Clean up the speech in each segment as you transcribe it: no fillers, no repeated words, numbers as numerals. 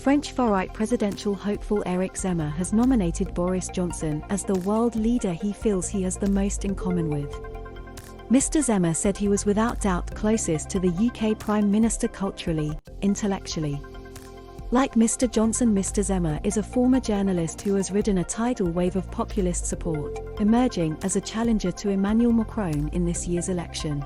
French far-right presidential hopeful Eric Zemour has nominated Boris Johnson as the world leader he feels he has the most in common with. Mr Zemmour said he was without doubt closest to the UK Prime Minister culturally, intellectually. Like Mr Johnson Mr Zemmour is a former journalist who has ridden a tidal wave of populist support, emerging as a challenger to Emmanuel Macron in this year's election.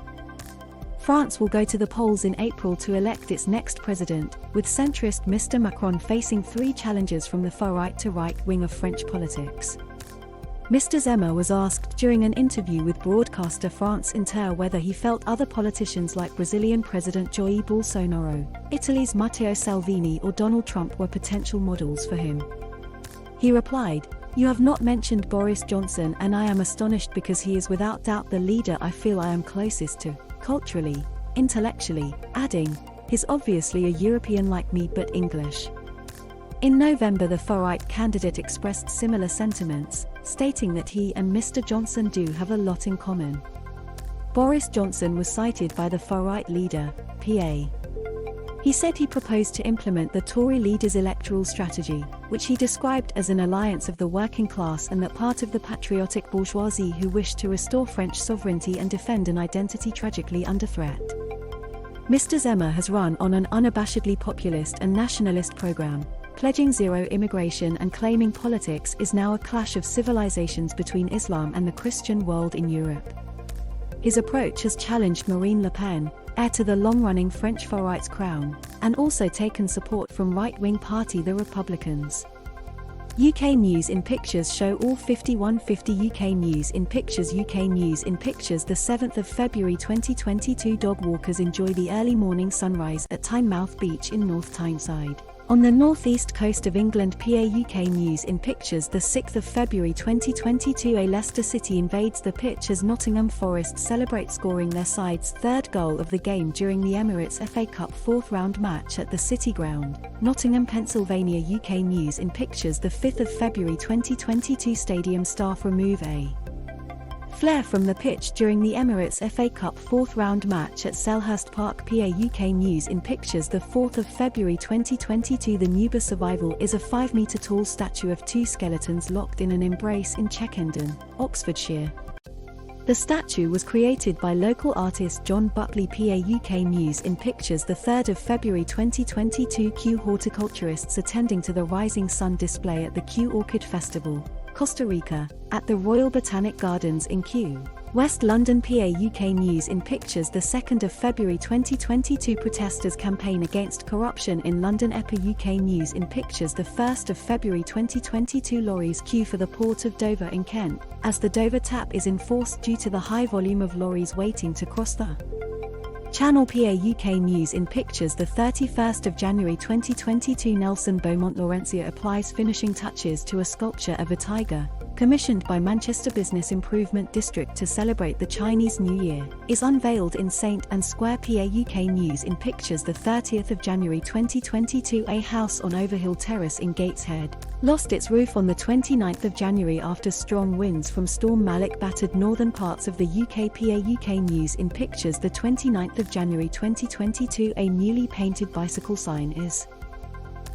France will go to the polls in April to elect its next president, with centrist Mr Macron facing three challengers from the far-right to right wing of French politics. Mr Zemmour was asked during an interview with broadcaster France Inter whether he felt other politicians like Brazilian President Jair Bolsonaro, Italy's Matteo Salvini or Donald Trump were potential models for him. He replied, "You have not mentioned Boris Johnson and I am astonished because he is without doubt the leader I feel I am closest to, culturally, intellectually," adding, "He's obviously a European like me but English." In November the far-right candidate expressed similar sentiments, stating that he and Mr Johnson do have a lot in common. Boris Johnson was cited by the far-right leader, PA. He said he proposed to implement the Tory leader's electoral strategy, which he described as an alliance of the working class and that part of the patriotic bourgeoisie who wished to restore French sovereignty and defend an identity tragically under threat. Mr Zemmour has run on an unabashedly populist and nationalist program, pledging zero immigration and claiming politics is now a clash of civilizations between Islam and the Christian world in Europe. His approach has challenged Marine Le Pen, heir to the long-running French far-right's crown, and also taken support from right-wing party the Republicans. UK News in Pictures show all 5150 UK News in Pictures UK News in Pictures the 7th of February 2022 dog walkers enjoy the early morning sunrise at Tynemouth Beach in North Tyneside. On the northeast coast of England PA UK News in Pictures the 6th of February 2022 a Leicester City invades the pitch as Nottingham Forest celebrate scoring their side's third goal of the game during the Emirates FA Cup fourth round match at the City Ground. Nottingham, Pennsylvania UK News in Pictures the 5th of February 2022 stadium staff remove a flare from the pitch during the Emirates FA Cup fourth round match at Selhurst Park PA UK News in Pictures the 4th of February 2022 the Nuba survival is a 5-metre tall statue of two skeletons locked in an embrace in Checkenden, Oxfordshire. The statue was created by local artist John Buckley PA UK News in Pictures the 3rd of February 2022 Kew horticulturists attending to the Rising Sun display at the Kew Orchid Festival, Costa Rica, at the Royal Botanic Gardens in Kew, West London PA UK News in Pictures the 2nd of February 2022 protesters campaign against corruption in London EPA UK News in Pictures the 1st of February 2022 lorries queue for the Port of Dover in Kent, as the Dover Tap is enforced due to the high volume of lorries waiting to cross the Channel PA UK News in Pictures the 31st of January 2022 Nelson Beaumont Laurentia applies finishing touches to a sculpture of a tiger, commissioned by Manchester Business Improvement District to celebrate the Chinese New Year, is unveiled in St Anne's Square PA UK News in Pictures the 30th of January 2022 a house on Overhill Terrace in Gateshead lost its roof on the 29th of January after strong winds from Storm Malik battered northern parts of the UK PA UK News in Pictures the 29th of January 2022 a newly painted bicycle sign is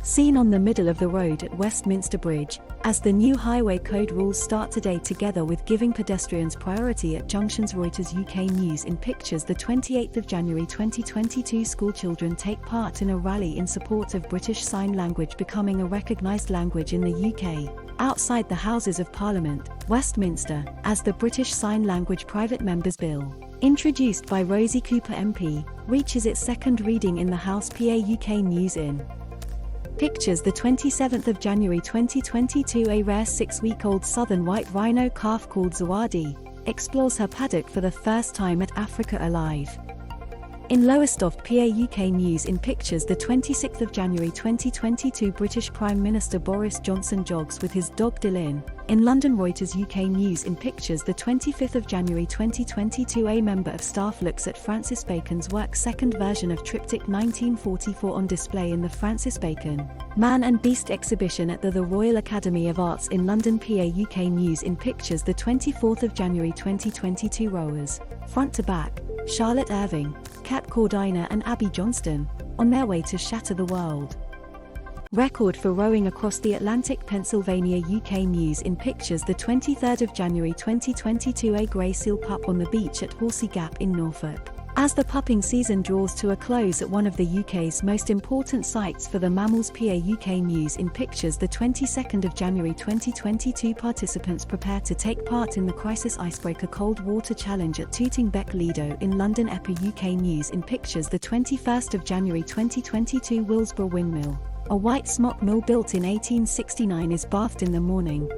seen on the middle of the road at Westminster Bridge, as the new highway code rules start today together with giving pedestrians priority at junctions. Reuters UK News in Pictures the 28th of January 2022 schoolchildren take part in a rally in support of British Sign Language becoming a recognised language in the UK, outside the Houses of Parliament, Westminster, as the British Sign Language Private Members Bill, introduced by Rosie Cooper MP, reaches its second reading in the House. PA UK News in Pictures the 27th of January 2022 a rare 6-week-old southern white rhino calf called Zawadi explores her paddock for the first time at Africa Alive. In Lowestoft PA UK News in Pictures the 26th of January 2022 British Prime Minister Boris Johnson jogs with his dog Dylan. In London Reuters UK News in Pictures the 25th of January 2022 a member of staff looks at Francis Bacon's work second version of Triptych 1944 on display in the Francis Bacon, Man and Beast exhibition at the Royal Academy of Arts in London. PA UK News in Pictures the 24th of January 2022 rowers, front to back, Charlotte Irving, Kat Cordiner and Abby Johnston, on their way to shatter the world. Record for rowing across the Atlantic. Pennsylvania. UK News in Pictures, the 23rd of January 2022. A grey seal pup on the beach at Horsey Gap in Norfolk. As the pupping season draws to a close at one of the UK's most important sites for the mammals. PA. UK News in Pictures, the 22nd of January 2022. Participants prepare to take part in the Crisis Icebreaker Cold Water Challenge at Tooting Bec Lido in London. EPA. UK News in Pictures, the 21st of January 2022. Willsborough Windmill. A white smock mill built in 1869 is bathed in the morning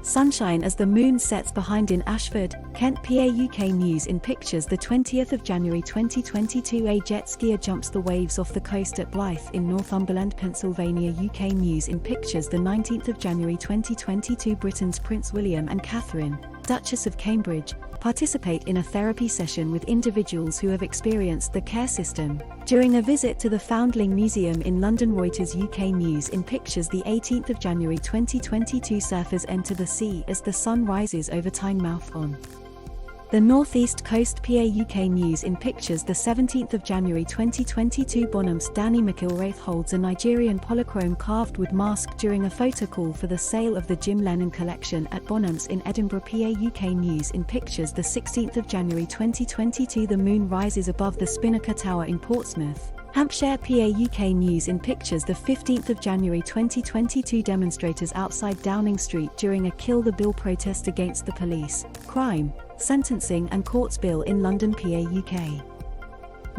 sunshine as the moon sets behind in Ashford, Kent. PA. UK News in Pictures, the 20th of January 2022. A jet skier jumps the waves off the coast at Blyth in Northumberland, Pennsylvania. UK News in Pictures, the 19th of January 2022. Britain's Prince William and Catherine, Duchess of Cambridge, participate in a therapy session with individuals who have experienced the care system during a visit to the Foundling Museum in London. Reuters. UK News in Pictures, the 18th of January 2022. Surfers enter the sea as the sun rises over Tynemouth on the northeast coast. PA. UK News in Pictures, the 17th of January 2022. Bonham's Danny McIlwraith holds a Nigerian polychrome carved wood mask during a photo call for the sale of the Jim Lennon collection at Bonham's in Edinburgh. PA. UK News in Pictures, the 16th of January 2022. The moon rises above the Spinnaker Tower in Portsmouth, Hampshire. PA. UK News in Pictures, the 15th of January 2022. Demonstrators outside Downing Street during a Kill the Bill protest against the police, crime, sentencing and courts bill in London. PA. UK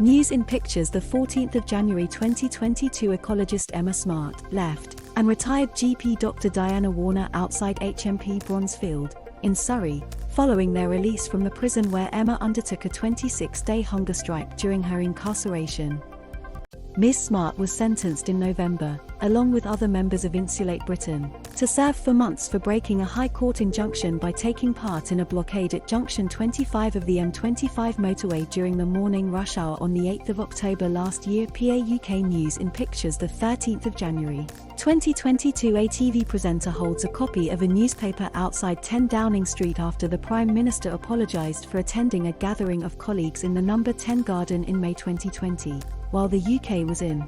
News in Pictures, the 14th of January 2022. Ecologist Emma Smart, left, and retired GP Dr. Diana Warner outside HMP Bronzefield, in Surrey, following their release from the prison where Emma undertook a 26-day hunger strike during her incarceration. Ms. Smart was sentenced in November, along with other members of Insulate Britain, to serve for months for breaking a High Court injunction by taking part in a blockade at Junction 25 of the M25 motorway during the morning rush hour on the 8th of October last year. PA. UK News in Pictures, the 13th of January 2022. A TV presenter holds a copy of a newspaper outside 10 Downing Street after the Prime Minister apologised for attending a gathering of colleagues in the number 10 Garden in May 2020, while the UK was in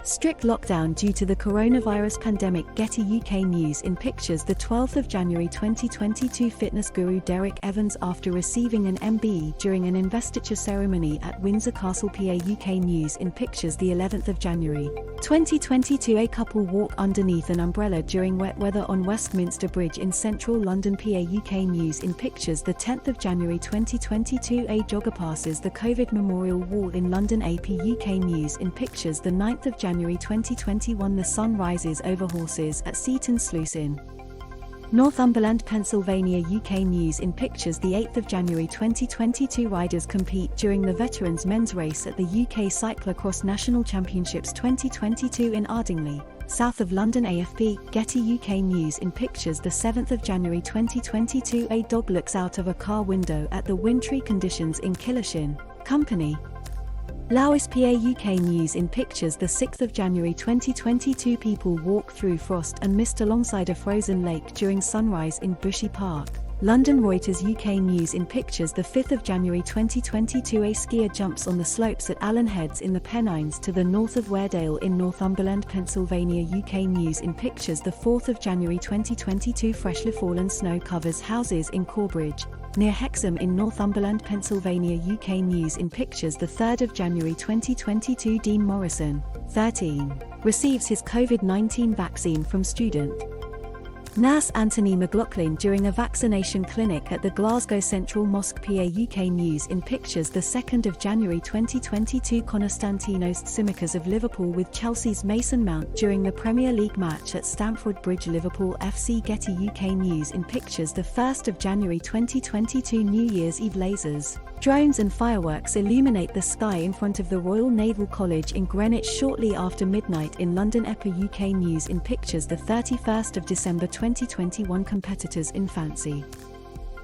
strict lockdown due to the coronavirus pandemic. Getty. UK News in Pictures, the 12th of January 2022. Fitness guru Derek Evans after receiving an MBE during an investiture ceremony at Windsor Castle. PA. UK News in Pictures, the 11th of January 2022. A couple walk underneath an umbrella during wet weather on Westminster Bridge in central London. PA. UK News in Pictures, the 10th of January 2022. A jogger passes the COVID Memorial Wall in London. AP. UK News in Pictures, the 9th of January 2021. The sun rises over horses at Seaton Sluice in Northumberland, Pennsylvania. UK News in Pictures, the 8th of January 2022. Riders compete during the Veterans Men's Race at the UK Cyclocross National Championships 2022 in Ardingly, south of London. AFP. Getty. UK News in Pictures, the 7th of January 2022. A dog looks out of a car window at the wintry conditions in Killeshin, Company, Lowes. PA. UK News in Pictures, the 6th of January 2022. People walk through frost and mist alongside a frozen lake during sunrise in Bushy Park, London. Reuters. UK News in Pictures, the 5th of January 2022. A skier jumps on the slopes at Allen Heads in the Pennines to the north of Weardale in Northumberland, Pennsylvania. UK News in Pictures, the 4th of January 2022. Freshly fallen snow covers houses in Corbridge, near Hexham in Northumberland, Pennsylvania. UK News in Pictures, the 3rd of January 2022. Dean Morrison, 13, receives his COVID-19 vaccine from student nurse Anthony McLaughlin during a vaccination clinic at the Glasgow Central Mosque. PA. UK News in Pictures, the 2nd of January 2022. Konstantinos Tsimikas of Liverpool with Chelsea's Mason Mount during the Premier League match at Stamford Bridge. Liverpool FC. Getty. UK News in Pictures, the 1st of January 2022. New Year's Eve lasers, drones and fireworks illuminate the sky in front of the Royal Naval College in Greenwich shortly after midnight in London. EPA. UK News in Pictures, the 31st of December 2021. Competitors in fancy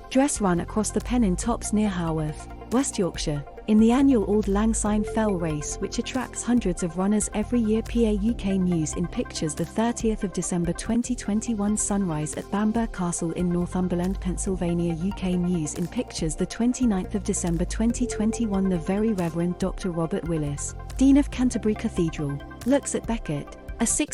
dress run across the Pennon Tops near Haworth, West Yorkshire, in the annual Auld Lang Syne Fell race, which attracts hundreds of runners every year. PA. UK News in Pictures, the 30th of December 2021. Sunrise at Bamburgh Castle in Northumberland, Pennsylvania. UK News in Pictures, the 29th of December 2021. The Very Reverend Dr. Robert Willis, Dean of Canterbury Cathedral, looks at Becket, A 6